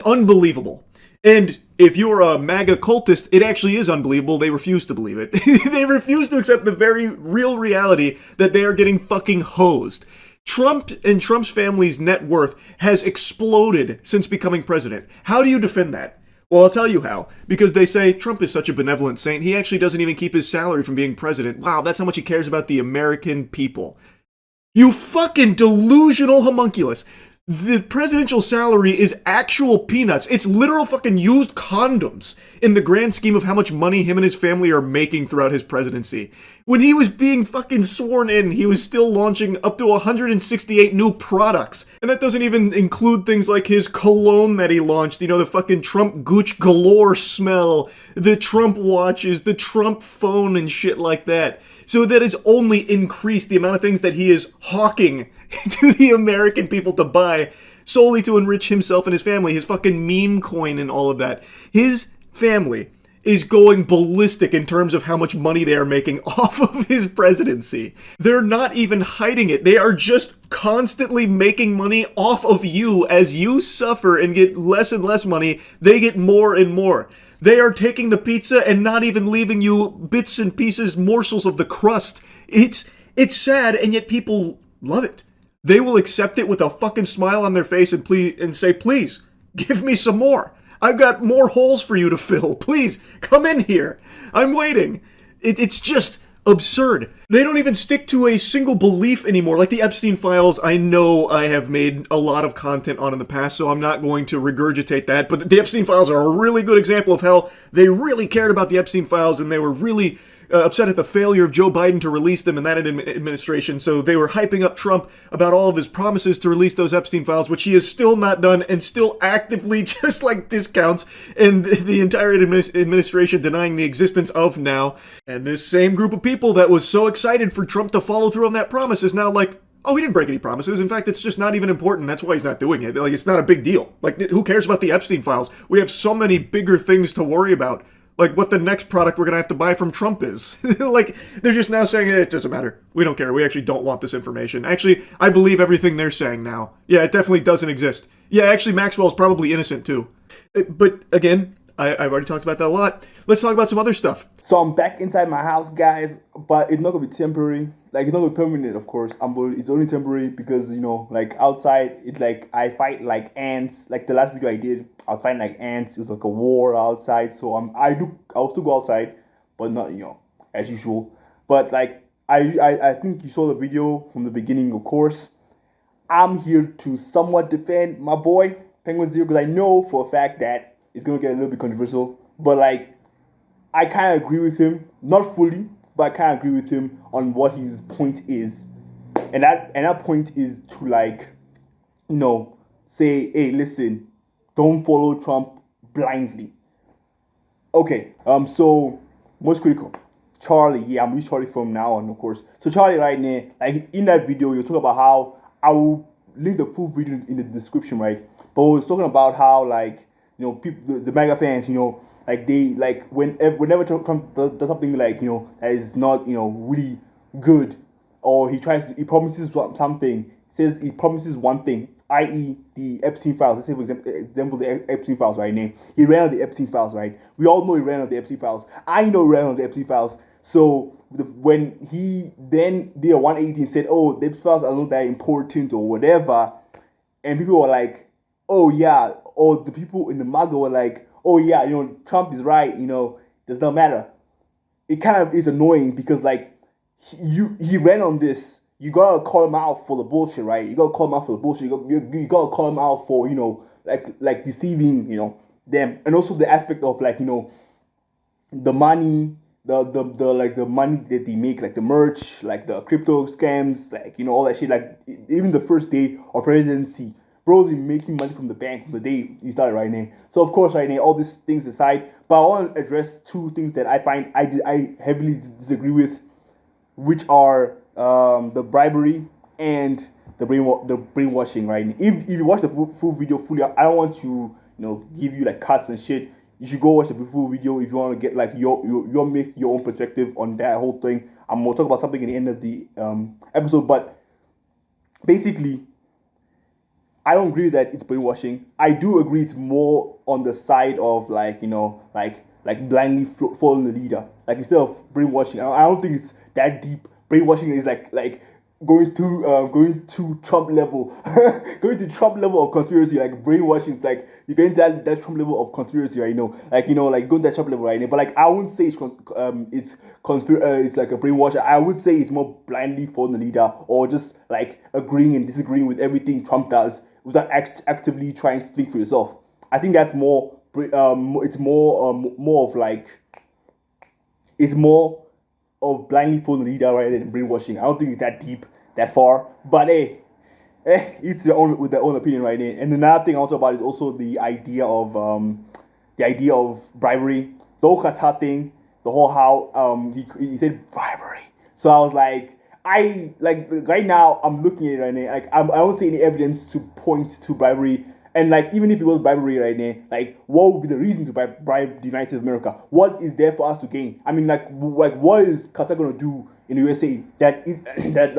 Unbelievable. And if you're a MAGA cultist, it actually is unbelievable. They refuse to believe it. They refuse to accept the very real reality that they are getting fucking hosed. Trump and Trump's family's net worth has exploded since becoming president. How do you defend that? Well, I'll tell you how. Because they say Trump is such a benevolent saint, he actually doesn't even keep his salary from being president. Wow, that's how much he cares about the American people. You fucking delusional homunculus. The presidential salary is actual peanuts. It's literal fucking used condoms in the grand scheme of how much money him and his family are making throughout his presidency. When he was being fucking sworn in, he was still launching up to 168 new products. And that doesn't even include things like his cologne that he launched, you know, the fucking Trump Gooch galore smell, the Trump watches, the Trump phone and shit like that. So that has only increased the amount of things that he is hawking to the American people to buy solely to enrich himself and his family, his fucking meme coin and all of that. His family is going ballistic in terms of how much money they are making off of his presidency. They're not even hiding it. They are just constantly making money off of you. As you suffer and get less and less money, they get more and more. They are taking the pizza and not even leaving you bits and pieces, morsels of the crust. It's sad, and yet people love it. They will accept it with a fucking smile on their face and say, please, give me some more. I've got more holes for you to fill. Please, come in here. I'm waiting. It's just absurd. They don't even stick to a single belief anymore. Like the Epstein files, I know I have made a lot of content on in the past, so I'm not going to regurgitate that. But the Epstein files are a really good example of how they really cared about the Epstein files, and they were really upset at the failure of Joe Biden to release them in that administration. So they were hyping up Trump about all of his promises to release those Epstein files, which he has still not done and still actively just like discounts, and the entire administration denying the existence of now. And this same group of people that was so excited for Trump to follow through on that promise is now like, oh, he didn't break any promises. In fact, it's just not even important. That's why he's not doing it. Like, it's not a big deal. Like, who cares about the Epstein files? We have so many bigger things to worry about. Like what the next product we're going to have to buy from Trump is. Like, they're just now saying, it doesn't matter. We don't care. We actually don't want this information. Actually, I believe everything they're saying now. Yeah, it definitely doesn't exist. Yeah, actually, Maxwell's probably innocent too. But again, I've already talked about that a lot. Let's talk about some other stuff. So I'm back inside my house, guys, but it's not going to be temporary. Like, it's not going to be permanent, of course. It's only temporary because, you know, like, outside, it's like I fight like ants. Like the last video I did, I was fighting like ants. It was like a war outside. So I'll still go outside, but not, you know, as usual. But like, I think you saw the video from the beginning, of course. I'm here to somewhat defend my boy, Penguinz0, because I know for a fact that it's going to get a little bit controversial. But like, I kind of agree with him, not fully, but I kind of agree with him on what his point is, and that point is to, like, you know, say, hey, listen, don't follow Trump blindly. Okay, so most critical, Charlie. Yeah, I'm with Charlie from now on, of course. So Charlie, right now, like in that video, you talk about how I will link the full video in the description, right? But we was talking about how, like, you know, people, the MAGA fans, you know, like they like whenever Trump does something, like, you know, that is not, you know, really good, or he promises something, says he promises one thing, i.e. the Epstein files. Let's say for example the Epstein files right now. He ran on the Epstein files, right? We all know he ran on the Epstein files. I know he ran on the Epstein files. So when he then did a 180 and said, oh, the Epstein files are not that important or whatever, and people were like, oh yeah, or the people in the MAGA were like, oh yeah, you know, Trump is right, you know, does not matter. It kind of is annoying because, like, he ran on this. You gotta call him out for the bullshit, right? You gotta call him out for the bullshit. You gotta call him out for, you know, like deceiving, you know, them, and also the aspect of, like, you know, the money, the like the money that they make, like the merch, like the crypto scams, like, you know, all that shit. Like, even the first day of presidency, bro, they making money from the bank from the day you started, right now. So of course, right now, all these things aside, but I want to address two things that I find I heavily disagree with, which are the bribery and the brainwashing, right? If you watch the full video fully, I don't want to, you know, give you like cuts and shit. You should go watch the full video if you want to get like your make your own perspective on that whole thing. I'm gonna talk about something at the end of the episode, but basically, I don't agree that it's brainwashing. I do agree it's more on the side of like like blindly following the leader. Like instead of brainwashing, I don't think it's that deep. Brainwashing is like going to Trump level, going to Trump level of conspiracy. Like brainwashing is like you're going to that Trump level of conspiracy, right? Like going to that Trump level, right? But like I wouldn't say it's like a brainwash. I would say it's more blindly following the leader or just like agreeing and disagreeing with everything Trump does without actively trying to think for yourself. I think that's more. It's more of like it's more of blindly following the leader rather than brainwashing. I don't think it's that deep, that far. But hey, it's your own with their own opinion, right? And another thing I want to talk about is also the idea of bribery, the whole Qatar thing, the whole how he said bribery. So I was like, I like right now I'm looking at it right now. Like I don't see any evidence to point to bribery. And like even if it was bribery right now, like what would be the reason to bribe the United States of America? What is there for us to gain? I mean, like what is Qatar gonna do in the USA that that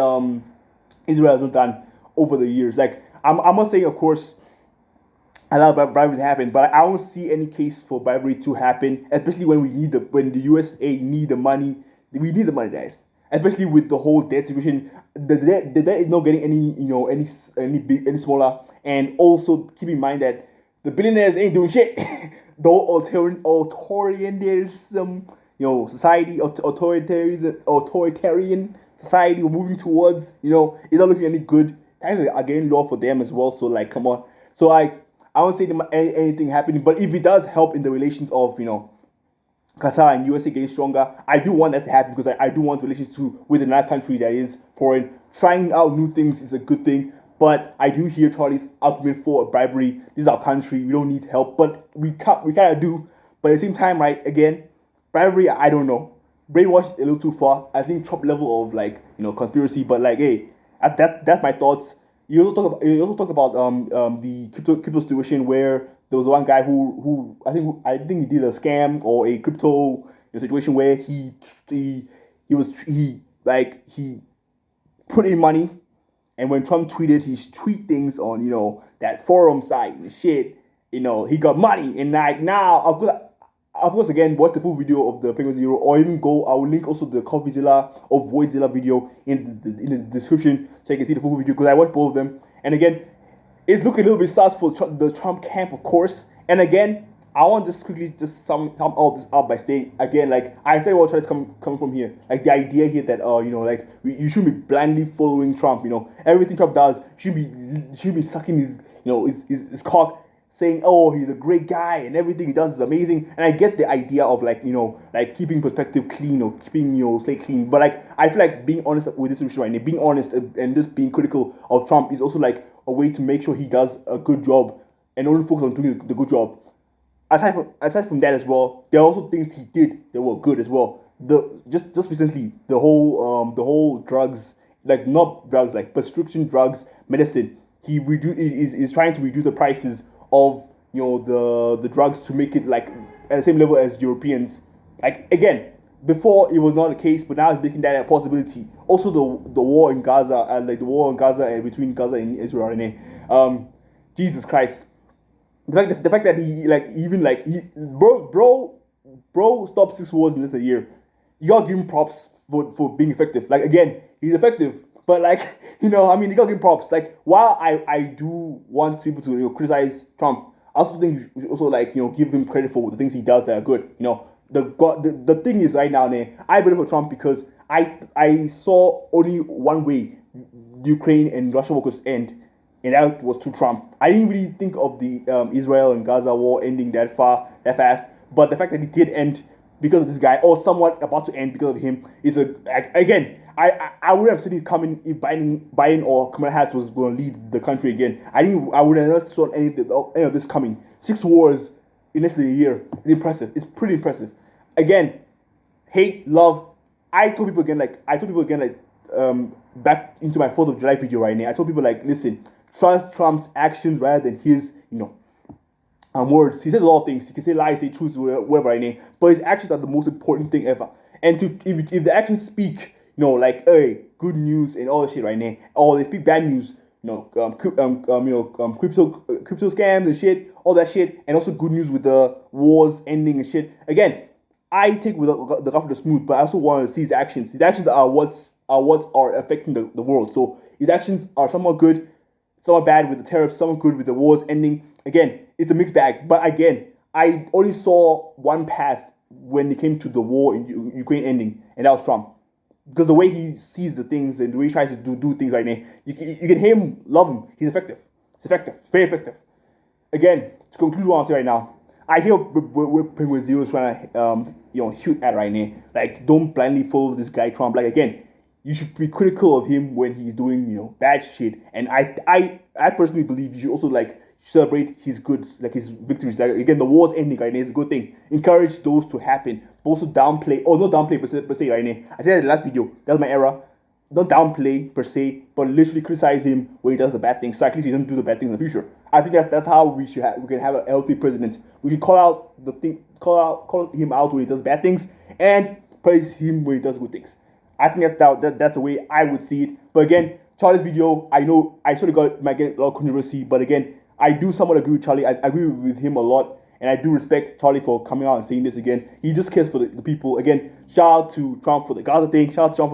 Israel has not done over the years? Like I'm not saying, of course, a lot of bribery happen, but I don't see any case for bribery to happen, especially when the USA need the money. We need the money, guys. Especially with the whole debt situation, the debt is not getting any any smaller. And also keep in mind that the billionaires ain't doing shit. The whole authoritarianism, society, authoritarian society we're moving towards, it's not looking any good. Times are getting low for them as well. So like, come on. So I won't say anything happening, but if it does help in the relations of Qatar and USA getting stronger, I do want that to happen because I do want relations with another country that is foreign. Trying out new things is a good thing, but I do hear Charlie's argument for bribery. This is our country; we don't need help, but we kind of do. But at the same time, right? Again, bribery, I don't know. Brainwash a little too far. I think top level of like conspiracy, but like hey, that's my thoughts. You also talk about the crypto situation where there was one guy who I think he did a scam or a crypto situation where he put in money, and when Trump tweeted his tweet things on that forum site and shit, he got money, and like now of course again watch the full video of the Penguinz0 or even go. I will link also the coffeezilla or voicezilla video in the description so you can see the full video because I watched both of them. And again, it's looking a little bit sus for the Trump camp, of course. And again, I want to just quickly just sum all this up by saying again, like I tell you what tries coming from here, like the idea here that like you shouldn't be blindly following Trump. Everything Trump does should be sucking his cock, saying, oh, he's a great guy and everything he does is amazing. And I get the idea of like like keeping perspective clean or keeping slate clean. But like I feel like being honest with this issue right now, being honest and just being critical of Trump is also like a way to make sure he does a good job and only focus on doing the good job. Aside from that as well, there are also things he did that were good as well. Just recently, the whole drugs, like not drugs, like prescription drugs, medicine. He is trying to reduce the prices of the drugs to make it like at the same level as Europeans. Like again, before it was not the case, but now he's making that a possibility. Also, the war in Gaza, like the war in Gaza and between Gaza and Israel, Jesus Christ. The fact that he like even like he bro stopped 6 wars in less than a year. You gotta give him props for being effective. Like again, he's effective, but like you gotta give him props. Like while I do want people to criticize Trump, I also think we should also like give him credit for the things he does that are good. The thing is right now, I voted for Trump because I saw only one way Ukraine and Russia war could end, and that was to Trump. I didn't really think of the Israel and Gaza war ending that fast, but the fact that it did end because of this guy, or somewhat about to end because of him, is again. I would have seen it coming if Biden or Kamala Harris was going to lead the country again. I would have never saw any of this coming. 6 wars in less than a year is impressive. It's pretty impressive. Again, hate, love. I told people again back into my 4th of July video right now. I told people like, listen, trust Trump's actions rather than his words. He says a lot of things. He can say lies, say truths, whatever right now. But his actions are the most important thing ever. And if the actions speak, like hey, good news and all the shit right now, or they speak bad news, crypto scams and shit, all that shit, and also good news with the wars ending and shit. Again, I take with the rough with the smooth, but I also want to see his actions. His actions are what are affecting the world. So his actions are somewhat good, somewhat bad with the tariffs, somewhat good with the wars ending. Again, it's a mixed bag. But again, I only saw one path when it came to the war in Ukraine ending, and that was Trump. Because the way he sees the things and the way he tries to do things right now, you can hear him, love him. He's effective. It's effective, very effective. Again, to conclude what I'm saying right now, I hear where Penguinz0 is trying to shoot at right now. Like, don't blindly follow this guy Trump. Like, again, you should be critical of him when he's doing bad shit. And I personally believe you should also like celebrate his goods, like his victories. Like, again, the war's ending right now is a good thing. Encourage those to happen. But also downplay, or not downplay per se right now. I said that in the last video. That was my error. Don't downplay per se, but literally criticize him when he does the bad things, so at least he doesn't do the bad things in the future. I think that's how we can have a healthy president. We should call him out when he does bad things, and praise him when he does good things. I think that's the way I would see it. But again, Charlie's video, I know I sort of might get a lot of controversy, but again, I do somewhat agree with Charlie. I agree with him a lot, and I do respect Charlie for coming out and saying this again. He just cares for the people. Again, shout out to Trump for the Gaza thing. Shout out to Trump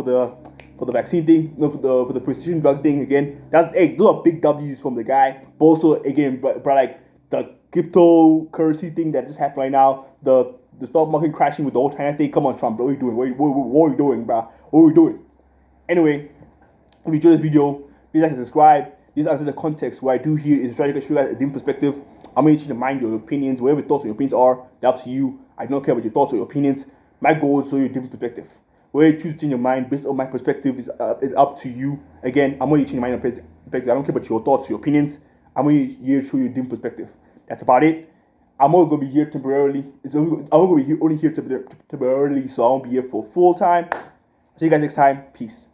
for the vaccine thing, for the precision drug thing again. Those are big W's from the guy. But also again, but like the cryptocurrency thing that just happened right now, the stock market crashing with the whole China thing. Come on, Trump, what are you doing? What are you doing, bro? What are you doing? Anyway, if you enjoyed this video, please like and subscribe. This is the context. What I do here is try to show you guys a different perspective. I'm going to change your mind, your opinions, whatever your thoughts or your opinions are. That's up to you. I don't care about your thoughts or your opinions. My goal is to show you a different perspective. Where you choose to change your mind based on my perspective is up to you. Again, I'm going to change your mind and perspective. I don't care about your thoughts, your opinions. I'm going to here show you a different perspective. That's about it. I'm only going to be here temporarily. I'm only going to be only here temporarily, so I won't be here for full time. See you guys next time. Peace.